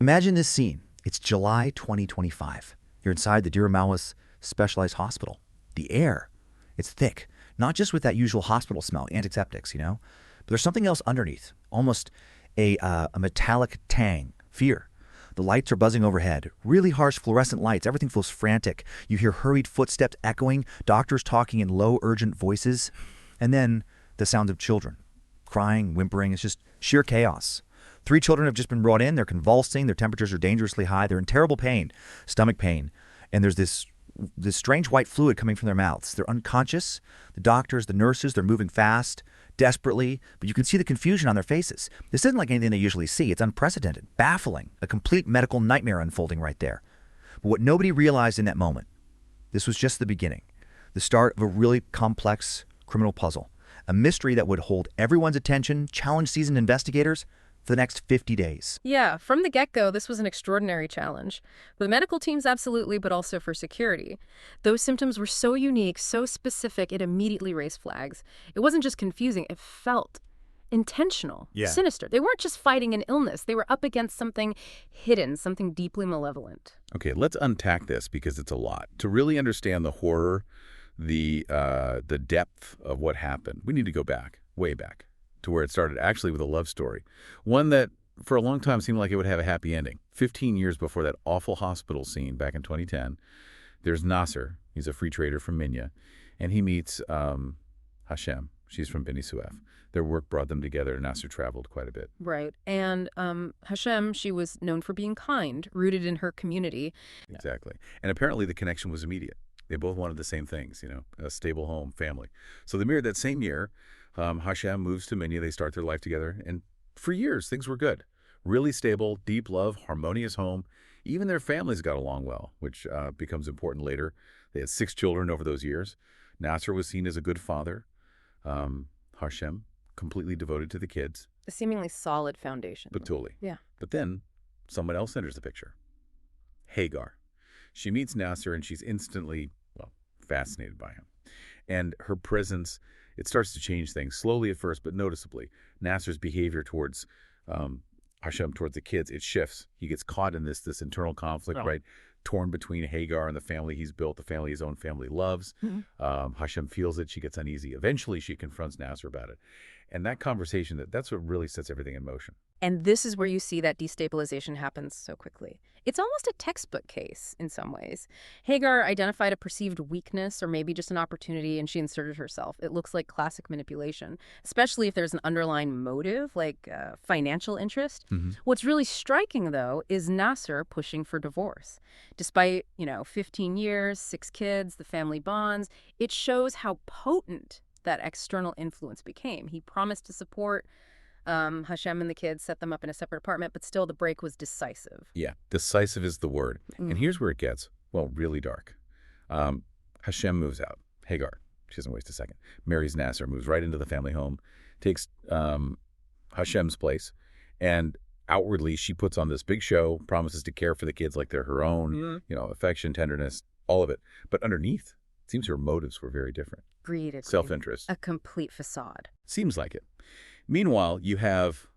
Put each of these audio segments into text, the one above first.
Imagine this scene. It's July 2025. You're inside the Deir Maulis Specialized Hospital. The air, it's thick, not just with that usual hospital smell, antiseptics, but there's something else underneath, almost a metallic tang, fear. The lights are buzzing overhead, really harsh fluorescent lights. Everything feels frantic. You hear hurried footsteps echoing, doctors talking in low, urgent voices, and then the sound of children, crying, whimpering. It's just sheer chaos. 3 children have just been brought in. They're convulsing. Their temperatures are dangerously high. They're in terrible pain, stomach pain, and there's this strange white fluid coming from their mouths. They're unconscious. The doctors, the nurses, they're moving fast, desperately, but you can see the confusion on their faces. This isn't like anything they usually see. It's unprecedented, baffling, a complete medical nightmare unfolding right there. But what nobody realized in that moment, this was just the beginning, the start of a really complex criminal puzzle, a mystery that would hold everyone's attention, challenge seasoned investigators for the next 50 days. Yeah, from the get-go, this was an extraordinary challenge. For the medical teams, absolutely, but also for security. Those symptoms were so unique, so specific, it immediately raised flags. It wasn't just confusing, it felt intentional, sinister. They weren't just fighting an illness. They were up against something hidden, something deeply malevolent. Okay, let's unpack this because it's a lot. To really understand the horror, the depth of what happened, we need to go back, way back, to where it started, actually with a love story. One that, for a long time, seemed like it would have a happy ending. 15 years before that awful hospital scene back in 2010, there's Nasser. He's a free trader from Minya, and he meets Hashem. She's from Beni Suef. Their work brought them together, and Nasser traveled quite a bit. Right. And Hashem, she was known for being kind, rooted in her community. Exactly. And apparently the connection was immediate. They both wanted the same things, a stable home, family. So they married that same year. Hashem moves to Minya. They start their life together. And for years, things were good. Really stable, deep love, harmonious home. Even their families got along well, which becomes important later. They had 6 children over those years. Nasser was seen as a good father. Hashem, completely devoted to the kids. A seemingly solid foundation. But totally. Yeah. But then someone else enters the picture. Hagar. She meets Nasser, and she's instantly, fascinated by him. And her presence, it starts to change things, slowly at first, but noticeably. Nasser's behavior towards Hashem, towards the kids, it shifts. He gets caught in this internal conflict, right? Torn between Hagar and the family he's built, the family his own family loves. Hashem feels it. She gets uneasy. Eventually, she confronts Nasser about it. And that conversation, that's what really sets everything in motion. And this is where you see that destabilization happens so quickly. It's almost a textbook case in some ways. Hagar identified a perceived weakness or maybe just an opportunity, and she inserted herself. It looks like classic manipulation, especially if there's an underlying motive, like financial interest. What's really striking, though, is Nasser pushing for divorce. Despite, 15 years, 6 kids, the family bonds, it shows how potent that external influence became. He promised to support Hashem and the kids, set them up in a separate apartment, but still the break was decisive. Yeah, decisive is the word. And here's where it gets, really dark. Hashem moves out. Hagar, she doesn't waste a second, marries Nasser, moves right into the family home, takes Hashem's place, and outwardly she puts on this big show, promises to care for the kids like they're her own, affection, tenderness, all of it. But underneath, it seems her motives were very different. Greed. Self-interest. A complete facade. Seems like it. Meanwhile, you have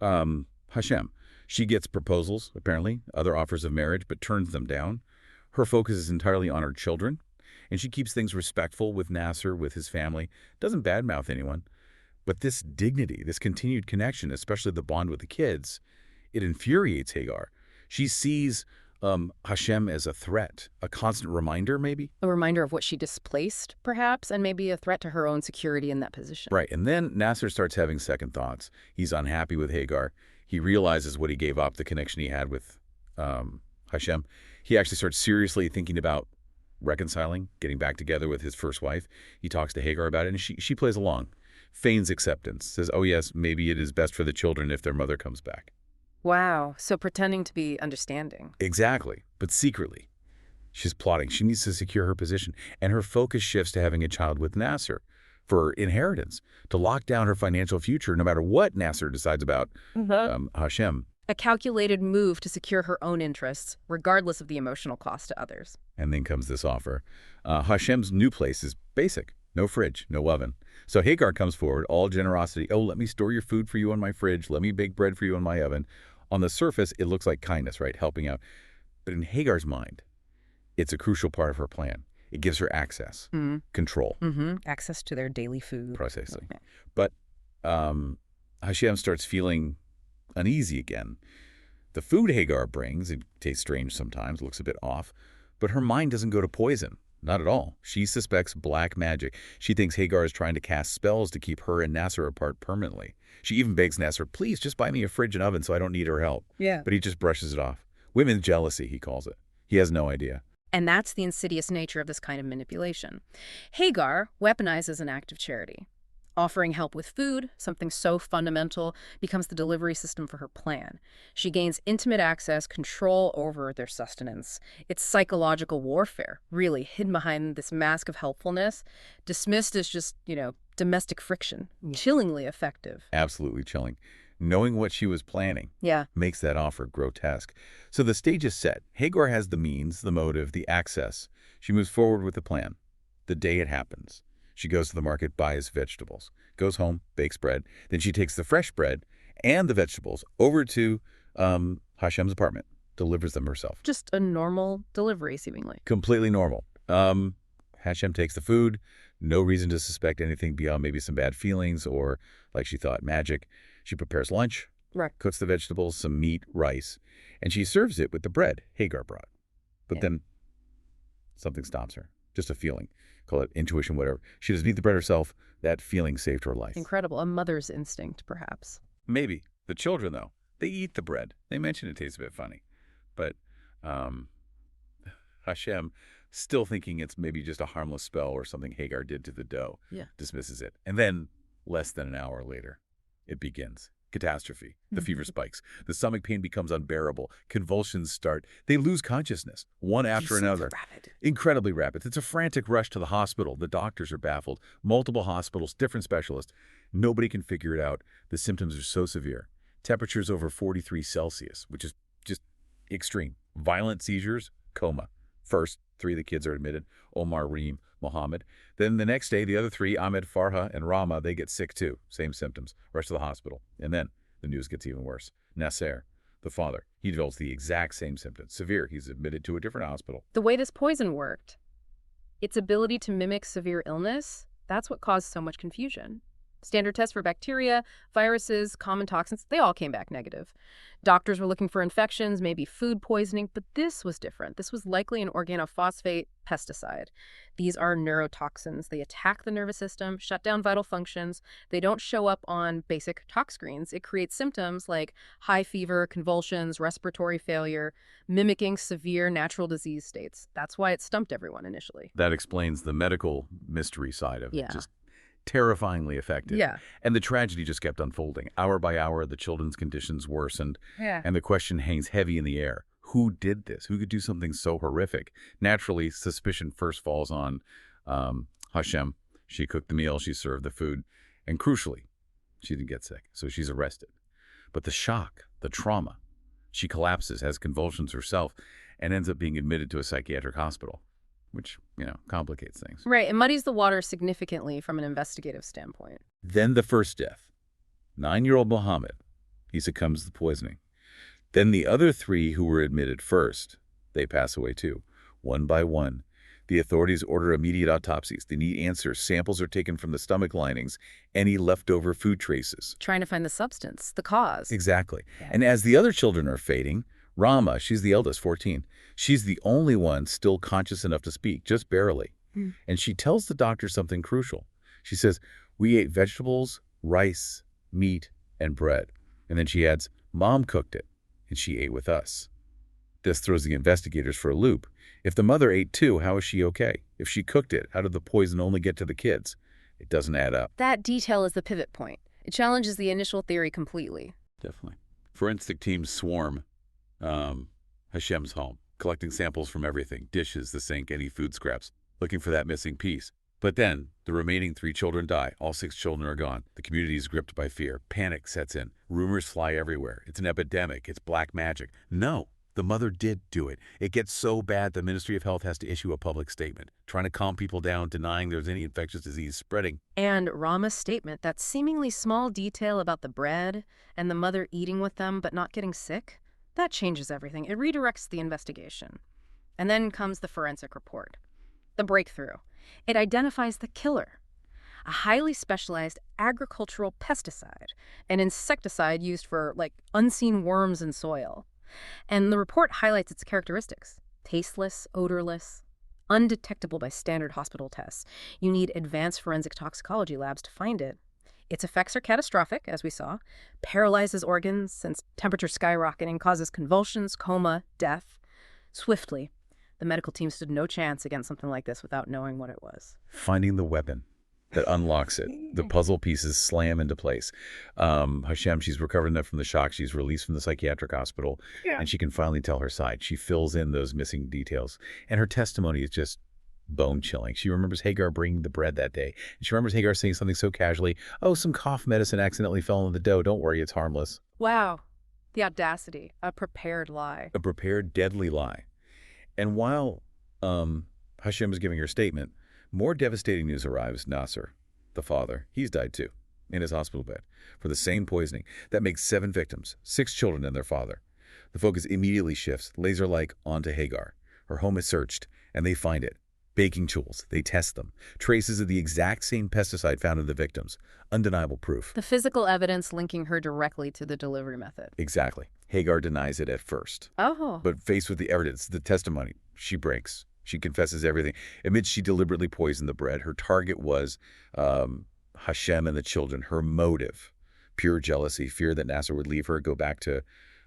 Hashem. She gets proposals, apparently, other offers of marriage, but turns them down. Her focus is entirely on her children, and she keeps things respectful with Nasser, with his family, doesn't badmouth anyone. But this dignity, this continued connection, especially the bond with the kids, it infuriates Hagar. She sees Hashem as a threat, a constant reminder, maybe? A reminder of what she displaced, perhaps, and maybe a threat to her own security in that position. Right, and then Nasser starts having second thoughts. He's unhappy with Hagar. He realizes what he gave up, the connection he had with Hashem. He actually starts seriously thinking about reconciling, getting back together with his first wife. He talks to Hagar about it, and she plays along, feigns acceptance, says, oh yes, maybe it is best for the children if their mother comes back. Wow. So pretending to be understanding. Exactly. But secretly, she's plotting. She needs to secure her position. And her focus shifts to having a child with Nasser for inheritance, to lock down her financial future no matter what Nasser decides about Hashem. A calculated move to secure her own interests, regardless of the emotional cost to others. And then comes this offer. Hashem's new place is basic. No fridge, no oven. So Hagar comes forward, all generosity. Oh, let me store your food for you on my fridge. Let me bake bread for you in my oven. On the surface, it looks like kindness, right? Helping out. But in Hagar's mind, it's a crucial part of her plan. It gives her access, control, Access to their daily food. precisely. Okay. But Hashem starts feeling uneasy again. The food Hagar brings, it tastes strange sometimes, looks a bit off, but her mind doesn't go to poison. Not at all. She suspects black magic. She thinks Hagar is trying to cast spells to keep her and Nasser apart permanently. She even begs Nasser, please just buy me a fridge and oven so I don't need her help. Yeah. But he just brushes it off. Women's jealousy, he calls it. He has no idea. And that's the insidious nature of this kind of manipulation. Hagar weaponizes an act of charity. Offering help with food, something so fundamental, becomes the delivery system for her plan. She gains intimate access, control over their sustenance. It's psychological warfare, really, hidden behind this mask of helpfulness, dismissed as just, domestic friction. Chillingly effective. Absolutely chilling. Knowing what she was planning makes that offer grotesque. So the stage is set. Hagar has the means, the motive, the access. She moves forward with the plan. The day it happens, she goes to the market, buys vegetables, goes home, bakes bread. Then she takes the fresh bread and the vegetables over to Hashem's apartment, delivers them herself. Just a normal delivery, seemingly. Completely normal. Hashem takes the food, no reason to suspect anything beyond maybe some bad feelings or, like she thought, magic. She prepares lunch, Right. cooks the vegetables, some meat, rice, and she serves it with the bread Hagar brought. But then something stops her. Just a feeling. Call it intuition, whatever. She doesn't eat the bread herself. That feeling saved her life. Incredible. A mother's instinct, perhaps. Maybe. The children, though, they eat the bread. They mention it tastes a bit funny. But Hashem, still thinking it's maybe just a harmless spell or something Hagar did to the dough, dismisses it. And then, less than an hour later, it begins. Catastrophe. The fever spikes. The stomach pain becomes unbearable. Convulsions start. They lose consciousness, one after another. Rapid. Incredibly rapid. It's a frantic rush to the hospital. The doctors are baffled. Multiple hospitals, different specialists. Nobody can figure it out. The symptoms are so severe. Temperatures over 43 Celsius, which is just extreme. Violent seizures, coma. First, 3 of the kids are admitted. Omar, Reem, Mohammed. Then the next day, the other 3, Ahmed, Farha, and Rama, they get sick too. Same symptoms. Rush to the hospital. And then the news gets even worse. Nasser, the father, he develops the exact same symptoms. Severe. He's admitted to a different hospital. The way this poison worked, its ability to mimic severe illness, that's what caused so much confusion. Standard tests for bacteria, viruses, common toxins, they all came back negative. Doctors were looking for infections, maybe food poisoning, but this was different. This was likely an organophosphate pesticide. These are neurotoxins. They attack the nervous system, shut down vital functions. They don't show up on basic tox screens. It creates symptoms like high fever, convulsions, respiratory failure, mimicking severe natural disease states. That's why it stumped everyone initially. That explains the medical mystery side of it. Yeah. Just terrifyingly effective. Yeah. And the tragedy just kept unfolding. Hour by hour, the children's conditions worsened. Yeah. And the question hangs heavy in the air. Who did this? Who could do something so horrific? Naturally, suspicion first falls on Hashem. She cooked the meal, she served the food, and crucially, she didn't get sick, so she's arrested. But the shock, the trauma, she collapses, has convulsions herself, and ends up being admitted to a psychiatric hospital, which, complicates things. Right. It muddies the water significantly from an investigative standpoint. Then the first death, 9-year-old Mohammed. He succumbs to the poisoning. Then the other 3 who were admitted first, they pass away too, one by one. The authorities order immediate autopsies. They need answers. Samples are taken from the stomach linings, any leftover food traces. Trying to find the substance, the cause. Exactly. And as the other children are fading, Rama, she's the eldest, 14. She's the only one still conscious enough to speak, just barely. And she tells the doctor something crucial. She says, we ate vegetables, rice, meat, and bread. And then she adds, Mom cooked it, and she ate with us. This throws the investigators for a loop. If the mother ate too, how is she okay? If she cooked it, how did the poison only get to the kids? It doesn't add up. That detail is the pivot point. It challenges the initial theory completely. Definitely. Forensic teams swarm Hashem's home, collecting samples from everything, dishes, the sink, any food scraps, looking for that missing piece. But then the remaining 3 children die. All 6 children are gone. The community is gripped by fear. Panic sets in. Rumors fly everywhere. It's an epidemic. It's black magic. No, The mother did do it. It gets so bad the Ministry of Health has to issue a public statement, trying to calm people down, denying there's any infectious disease spreading. And Rama's statement, that seemingly small detail about the bread and the mother eating with them but not getting sick, that changes everything. It redirects the investigation. And then comes the forensic report. The breakthrough. It identifies the killer. A highly specialized agricultural pesticide, an insecticide used for, like, unseen worms in soil. And the report highlights its characteristics: tasteless, odorless, undetectable by standard hospital tests. You need advanced forensic toxicology labs to find it. Its effects are catastrophic, as we saw, paralyzes organs, sends temperature skyrocketing, causes convulsions, coma, death. Swiftly, the medical team stood no chance against something like this without knowing what it was. Finding the weapon that unlocks it. The puzzle pieces slam into place. Hashem, she's recovered enough from the shock. She's released from the psychiatric hospital, and she can finally tell her side. She fills in those missing details, and her testimony is just bone-chilling. She remembers Hagar bringing the bread that day, and she remembers Hagar saying something so casually, "Oh, some cough medicine accidentally fell in the dough. Don't worry, it's harmless." Wow. The audacity. A prepared lie. A prepared, deadly lie. And while Hashem is giving her statement, more devastating news arrives. Nasser, the father, he's died too, in his hospital bed, for the same poisoning. That makes 7 victims, 6 children and their father. The focus immediately shifts, laser-like, onto Hagar. Her home is searched, and they find it. Baking tools, they test them. Traces of the exact same pesticide found in the victims. Undeniable proof. The physical evidence linking her directly to the delivery method. Exactly. Hagar denies it at first. Oh. But faced with the evidence, the testimony, she breaks. She confesses everything. Admits she deliberately poisoned the bread. Her target was Hashem and the children. Her motive, pure jealousy, fear that Nasser would leave her, go back to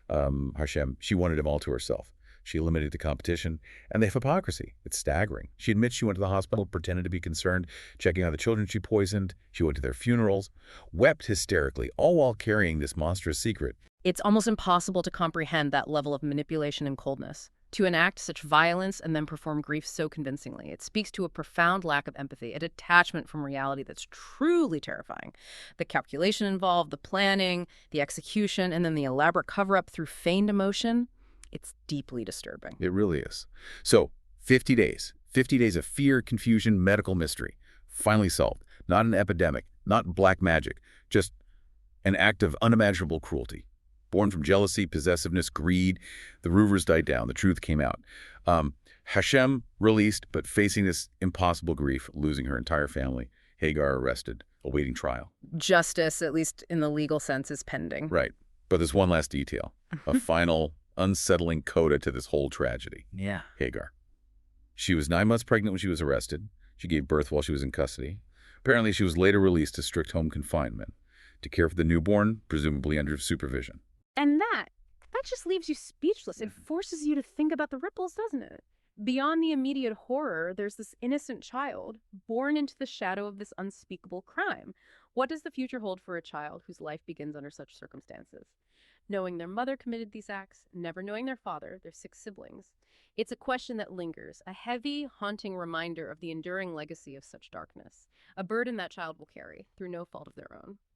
Hashem. She wanted him all to herself. She eliminated the competition. And the hypocrisy, it's staggering. She admits she went to the hospital, pretended to be concerned, checking on the children she poisoned. She went to their funerals, wept hysterically, all while carrying this monstrous secret. It's almost impossible to comprehend that level of manipulation and coldness. To enact such violence and then perform grief so convincingly. It speaks to a profound lack of empathy, a detachment from reality that's truly terrifying. The calculation involved, the planning, the execution, and then the elaborate cover-up through feigned emotion. It's deeply disturbing. It really is. So, 50 days. 50 days of fear, confusion, medical mystery. Finally solved. Not an epidemic, not black magic, just an act of unimaginable cruelty. Born from jealousy, possessiveness, greed. The rumors died down. The truth came out. Hashem released, but facing this impossible grief, losing her entire family. Hagar arrested, awaiting trial. Justice, at least in the legal sense, is pending. Right. But there's one last detail. A final, unsettling coda to this whole tragedy. Yeah. Hagar. She was 9 months pregnant when she was arrested. She gave birth while she was in custody. Apparently, she was later released to strict home confinement to care for the newborn, presumably under supervision. And that just leaves you speechless. It forces you to think about the ripples, doesn't it? Beyond the immediate horror, there's this innocent child born into the shadow of this unspeakable crime. What does the future hold for a child whose life begins under such circumstances? Knowing their mother committed these acts, never knowing their father, their 6 siblings. It's a question that lingers, a heavy, haunting reminder of the enduring legacy of such darkness, a burden that child will carry through no fault of their own.